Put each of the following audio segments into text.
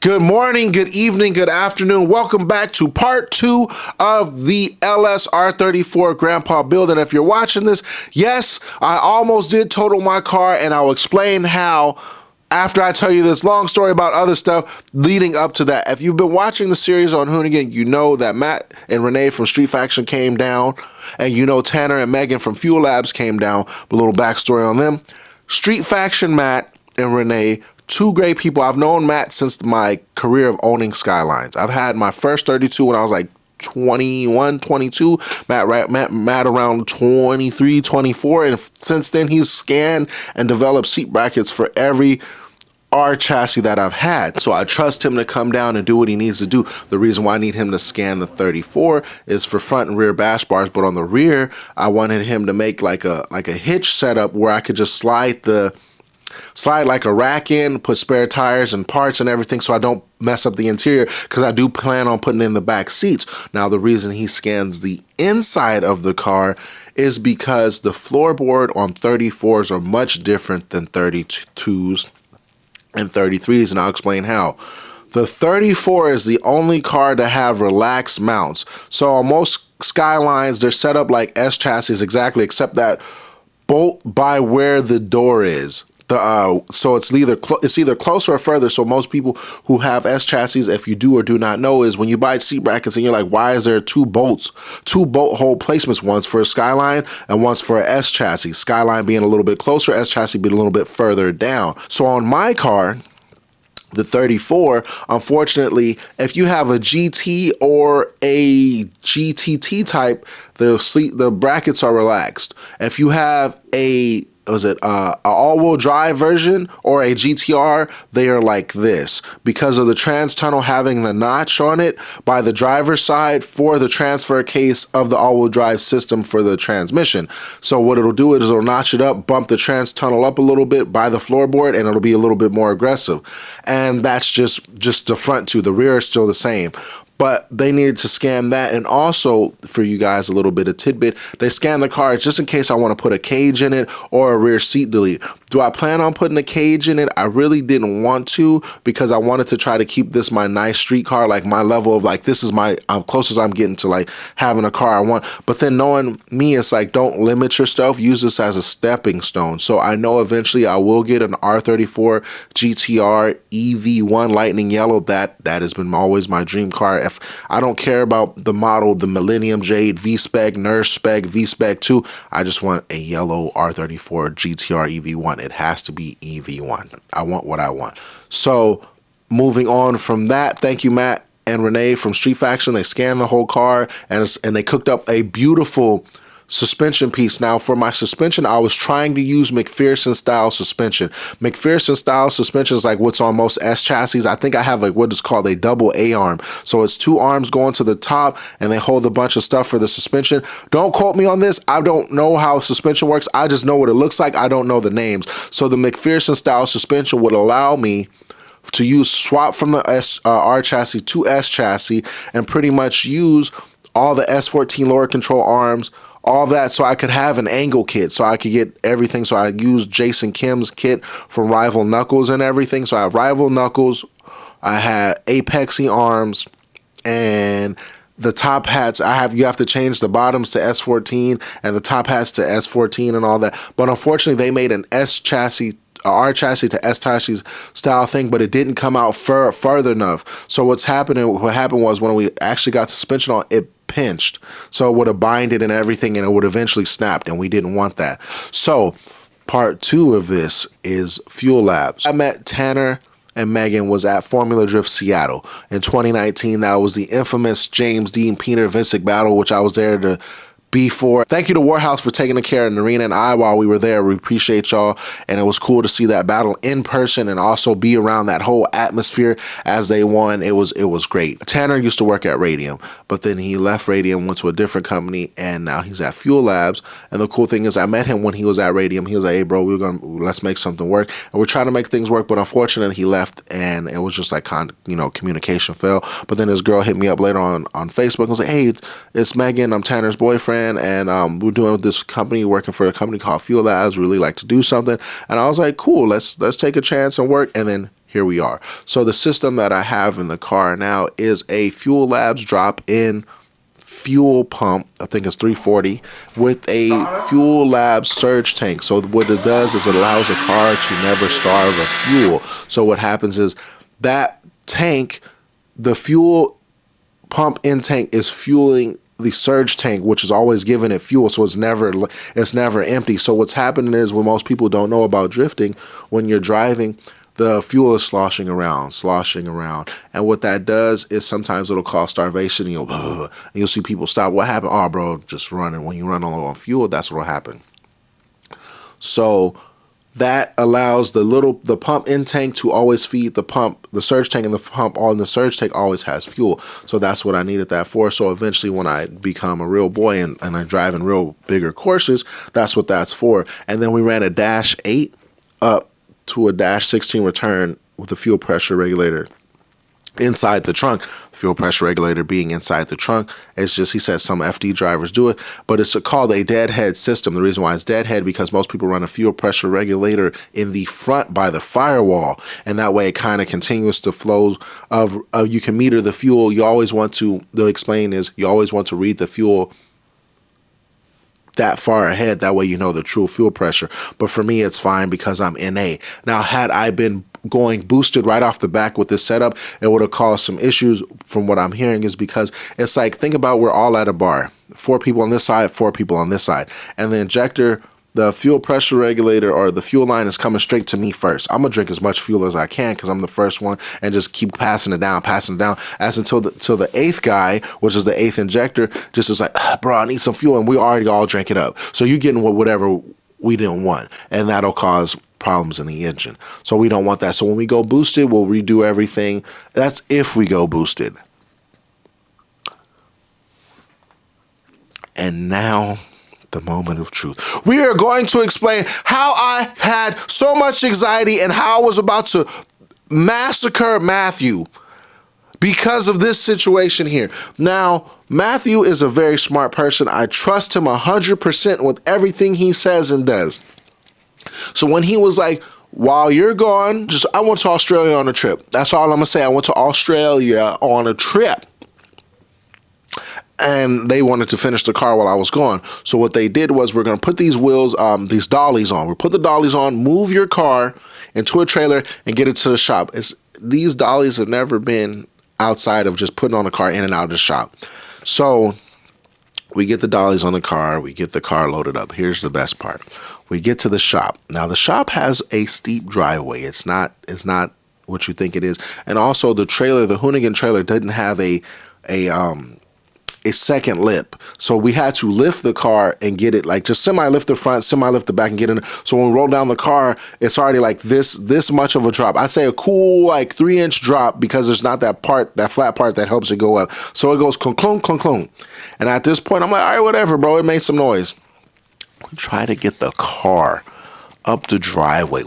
Good morning, good evening, good afternoon. Welcome back to part 2 of the LSR34 Grandpa build. And if you're watching this, yes, I almost did total my car, and I'll explain how after I tell you this long story about other stuff leading up to that. If you've been watching the series on Hoonigan, you know that Matt and Renee from Street Faction came down, and you know Tanner and Megan from Fuel Labs came down. A little backstory on them. Street Faction Matt and Renee, two great people. I've known Matt since my career of owning Skylines. I've had my first 32 when I was like 21, 22. Matt around 23, 24. And since then, he's scanned and developed seat brackets for every R chassis that I've had. So I trust him to come down and do what he needs to do. The reason why I need him to scan the 34 is for front and rear bash bars. But on the rear, I wanted him to make like a hitch setup where I could just slide like a rack in, put spare tires and parts and everything so I don't mess up the interior, because I do plan on putting in the back seats. Now, the reason he scans the inside of the car is because the floorboard on 34s are much different than 32s and 33s, and I'll explain how. The 34 is the only car to have relaxed mounts. So on most Skylines, they're set up like S chassis exactly, except that bolt by where the door is. So it's either closer or further. So most people who have S chassis, if you do or do not know, is when you buy seat brackets and you're like, why is there two bolt hole placements, once for a Skyline and once for a S chassis? Skyline being a little bit closer, S chassis being a little bit further down. So on my car, the 34, unfortunately, if you have a GT or a GTT type, the brackets are relaxed. If you have a all-wheel drive version or a GTR, they are like this because of the trans tunnel having the notch on it by the driver's side for the transfer case of the all-wheel drive system for the transmission. So what it'll do is it'll notch it up, bump the trans tunnel up a little bit by the floorboard, and it'll be a little bit more aggressive. And that's just the front two. The rear is still the same. But they needed to scan that. And also, for you guys, a little bit of tidbit, they scan the car just in case I want to put a cage in it or a rear seat delete. Do I plan on putting a cage in it? I really didn't want to, because I wanted to try to keep this my nice street car, like my level of like, this is I'm close as I'm getting to like having a car I want. But then knowing me, it's like, don't limit yourself, use this as a stepping stone. So I know eventually I will get an R34 GTR EV1 Lightning Yellow. That has been always my dream car. If I don't care about the model, the Millennium Jade, V-Spec, Nurse Spec, V-Spec 2, I just want a yellow R34 GTR EV1. It has to be EV1. I want what I want. So moving on from that, thank you, Matt and Renee from Street Faction. They scanned the whole car and they cooked up a beautiful suspension piece. Now, for my suspension, I was trying to use McPherson style suspension. McPherson style suspension is like what's on most S chassis. I think I have like what is called a double A arm. So it's two arms going to the top and they hold a bunch of stuff for the suspension. Don't quote me on this. I don't know how suspension works. I just know what it looks like. I don't know the names. So the McPherson style suspension would allow me to swap from the R chassis to S chassis and pretty much use all the S14 lower control arms, all that, so I could have an angle kit, so I could get everything. So I used Jason Kim's kit from Rival Knuckles and everything. So I have Rival Knuckles, I had Apexy arms, and the top hats, you have to change the bottoms to S14 and the top hats to S14 and all that. But unfortunately, they made an S chassis, R chassis to S chassis style thing, but it didn't come out further enough. So what happened was when we actually got suspension on, it pinched. So it would have binded and everything, and it would eventually snapped, and we didn't want that. So part 2 of this is Fuel Labs. I met Tanner and Megan was at Formula Drift Seattle in 2019. That was the infamous James Dean Peter Vincic battle, which I was there to B4. Thank you to Warhouse for taking care of Narina and I while we were there. We appreciate y'all, and it was cool to see that battle in person and also be around that whole atmosphere as they won. It was great. Tanner used to work at Radium, but then he left Radium, went to a different company, and now he's at Fuel Labs. And the cool thing is I met him when he was at Radium. He was like, hey bro, let's make something work. And we're trying to make things work, but unfortunately he left, and it was just like communication fell. But then his girl hit me up later on Facebook and was like, hey, it's Megan, I'm Tanner's boyfriend, and we're doing this company, working for a company called Fuel Labs, really like to do something. And I was like, cool, let's take a chance and work. And then here we are. So the system that I have in the car now is a Fuel Labs drop-in fuel pump. I think it's 340 with a Fuel Labs surge tank. So what it does is it allows a car to never starve of fuel. So what happens is that tank, the fuel pump in tank, is fueling the surge tank, which is always giving it fuel, so it's never empty. So what's happening is, what most people don't know about drifting, when you're driving, the fuel is sloshing around, and what that does is sometimes it'll cause starvation. And you'll see people stop. What happened? Oh, bro, just running. When you run low on fuel, that's what'll happen. So that allows the pump in tank to always feed the pump, the surge tank, and the pump on the surge tank always has fuel. So that's what I needed that for. So eventually when I become a real boy and I drive in real bigger courses, that's what that's for. And then we ran a dash 8 up to a dash 16 return with a fuel pressure regulator inside the trunk. Fuel pressure regulator being inside the trunk. It's just, he says some FD drivers do it, but it's called a deadhead system. The reason why it's deadhead, because most people run a fuel pressure regulator in the front by the firewall, and that way it kind of continues the flow of you can meter the fuel. You always want to, they'll explain is, you always want to read the fuel that far ahead, that way you know the true fuel pressure. But for me, it's fine because I'm NA. Now, had I been going boosted right off the back with this setup, it would have caused some issues from what I'm hearing, is because it's like, think about, we're all at a bar, 4 people on this side, 4 people on this side, and the injector, the fuel pressure regulator, or the fuel line is coming straight to me first. I'm gonna drink as much fuel as I can because I'm the first one, and just keep passing it down, as until the 8th guy, which is the 8th injector, just is like, bro, I need some fuel, and we already all drank it up. So you're getting whatever we didn't want, and that'll cause problems in the engine. So we don't want that. So when we go boosted, we'll redo everything. That's if we go boosted. And now, the moment of truth. We are going to explain how I had so much anxiety and how I was about to massacre Matthew because of this situation here. Now, Matthew is a very smart person. I trust him 100% with everything he says and does. So when he was like, while you're gone, I went to Australia on a trip. That's all I'm going to say. I went to Australia on a trip. And they wanted to finish the car while I was gone. So what they did was, we're going to put these wheels, these dollies on. We'll put the dollies on, move your car into a trailer, and get it to the shop. These dollies have never been outside of just putting on a car in and out of the shop. So we get the dollies on the car. We get the car loaded up. Here's the best part. We get to the shop. Now, the shop has a steep driveway. It's not what you think it is. And also the trailer, the Hoonigan trailer, didn't have a second lip. So we had to lift the car and get it, like, just semi-lift the front, semi-lift the back and get in. So when we roll down the car, it's already like this much of a drop. I'd say a cool like 3-inch drop, because there's not that flat part that helps it go up. So it goes clunk, clunk, clunk, clunk. And at this point, I'm like, all right, whatever, bro. It made some noise. We try to get the car up the driveway.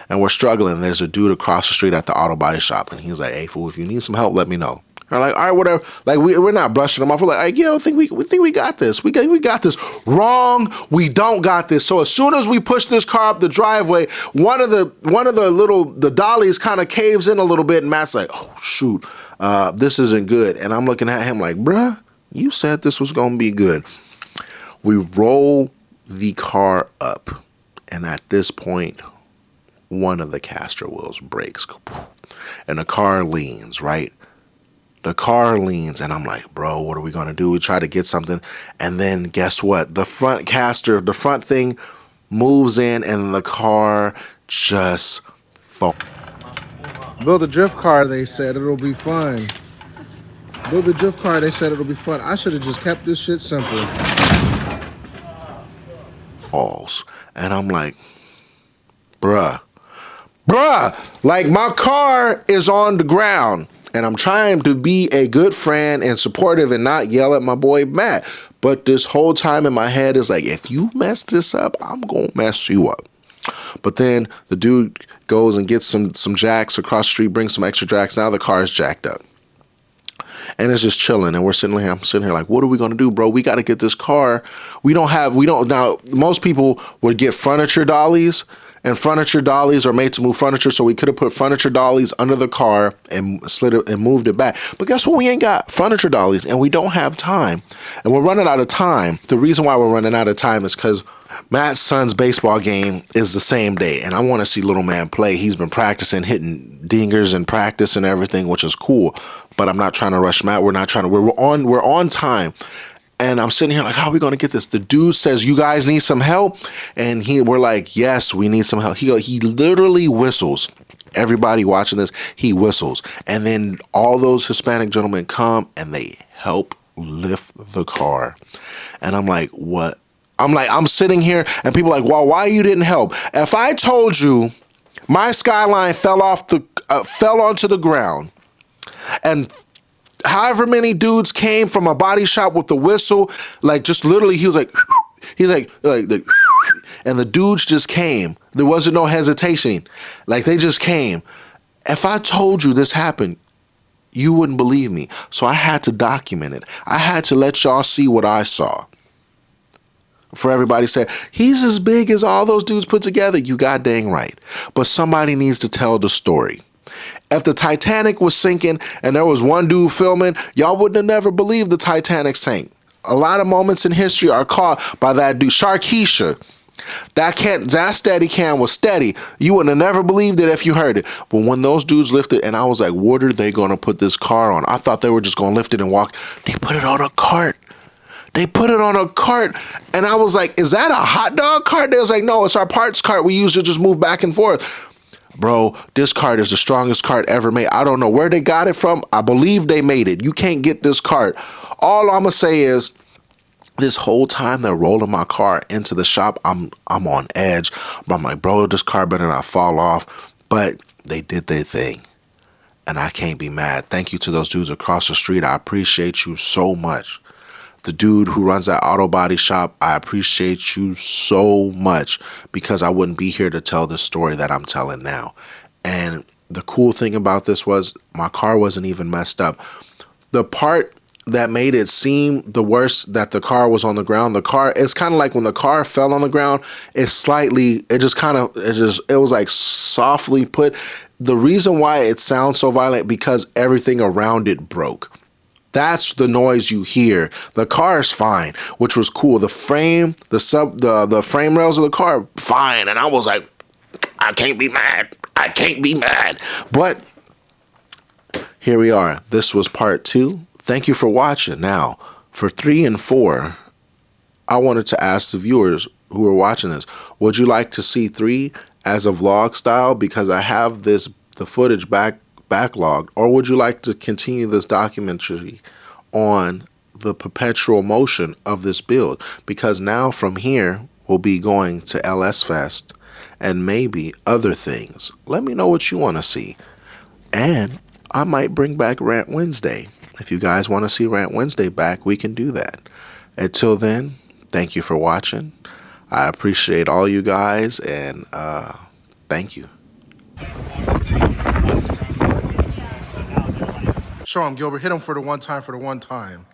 And we're struggling. There's a dude across the street at the auto body shop, and he's like, hey, fool, if you need some help, let me know. We're like, all right, whatever. Like, we're not brushing them off. We're like, yeah, I think we got this. We got this. Wrong. We don't got this. So as soon as we push this car up the driveway, one of the dollies kind of caves in a little bit, and Matt's like, oh shoot, this isn't good. And I'm looking at him like, bruh, you said this was gonna be good. We roll the car up, and at this point, one of the caster wheels breaks, and the car leans, right? The car leans, and I'm like, bro, what are we going to do? We try to get something, and then guess what? The front thing moves in, and the car just falls. Build a drift car, they said it'll be fun. Build a drift car, they said it'll be fun. I should have just kept this shit simple. And I'm like, bruh, like, my car is on the ground. And I'm trying to be a good friend and supportive and not yell at my boy Matt. But this whole time in my head is like, if you mess this up, I'm going to mess you up. But then the dude goes and gets some jacks across the street, brings some extra jacks. Now the car is jacked up. And it's just chilling. And I'm sitting here like, what are we going to do, bro? We got to get this car. Now, most people would get furniture dollies and furniture dollies are made to move furniture, so we could have put furniture dollies under the car and slid it and moved it back. But guess what? We ain't got furniture dollies, and we don't have time, and we're running out of time. The reason why we're running out of time is because Matt's son's baseball game is the same day, and I want to see little man play. He's been practicing, hitting dingers in practice and everything, which is cool. But I'm not trying to rush Matt. We're on time. And I'm sitting here like, how are we going to get this? The dude says, you guys need some help? And we're like, yes, we need some help. He literally whistles. Everybody watching this, he whistles. And then all those Hispanic gentlemen come and they help lift the car. And I'm like, what? I'm sitting here and people are like, well, why you didn't help? If I told you my Skyline fell onto the ground and however many dudes came from a body shop with the whistle, like just literally, he's like, and the dudes just came. There wasn't no hesitation. Like they just came. If I told you this happened, you wouldn't believe me. So I had to document it. I had to let y'all see what I saw. For everybody said, he's as big as all those dudes put together. You got dang right. But somebody needs to tell the story. If the Titanic was sinking and there was one dude filming, y'all wouldn't have never believed the Titanic sank. A lot of moments in history are caught by that dude, Sharkeisha. That steady cam was steady. You would have never believed it if you heard it. But when those dudes lifted, and I was like, what are they going to put this car on? I thought they were just going to lift it and walk. They put it on a cart. They put it on a cart. And I was like, is that a hot dog cart? They was like, no, it's our parts cart. We use to just move back and forth. Bro, this cart is the strongest cart ever made. I don't know where they got it from. I believe they made it. You can't get this cart. All I'm going to say is, this whole time they're rolling my car into the shop, I'm on edge. But I'm like, bro, this car better not fall off. But they did their thing. And I can't be mad. Thank you to those dudes across the street. I appreciate you so much. The dude who runs that auto body shop, I appreciate you so much, because I wouldn't be here to tell the story that I'm telling now. And the cool thing about this was my car wasn't even messed up. The part that made it seem the worst, that the car was on the ground, it's kind of like when the car fell on the ground, it was like softly put. The reason why it sounds so violent, because everything around it broke. That's the noise you hear. The car is fine, which was cool. The frame, the frame rails of the car, fine. And I was like, I can't be mad. I can't be mad. But here we are. This was part 2. Thank you for watching. Now, for 3 and 4, I wanted to ask the viewers who are watching this, would you like to see 3 as a vlog style? Because I have the footage backlogged, or would you like to continue this documentary on the perpetual motion of this build? Because now from here we'll be going to LS Fest and maybe other things. Let me know what you want to see, and I might bring back Rant Wednesday. If you guys want to see Rant Wednesday back, we can do that. Until then, thank you for watching. I appreciate all you guys, and thank you. Show him, Gilbert. Hit him for the one time,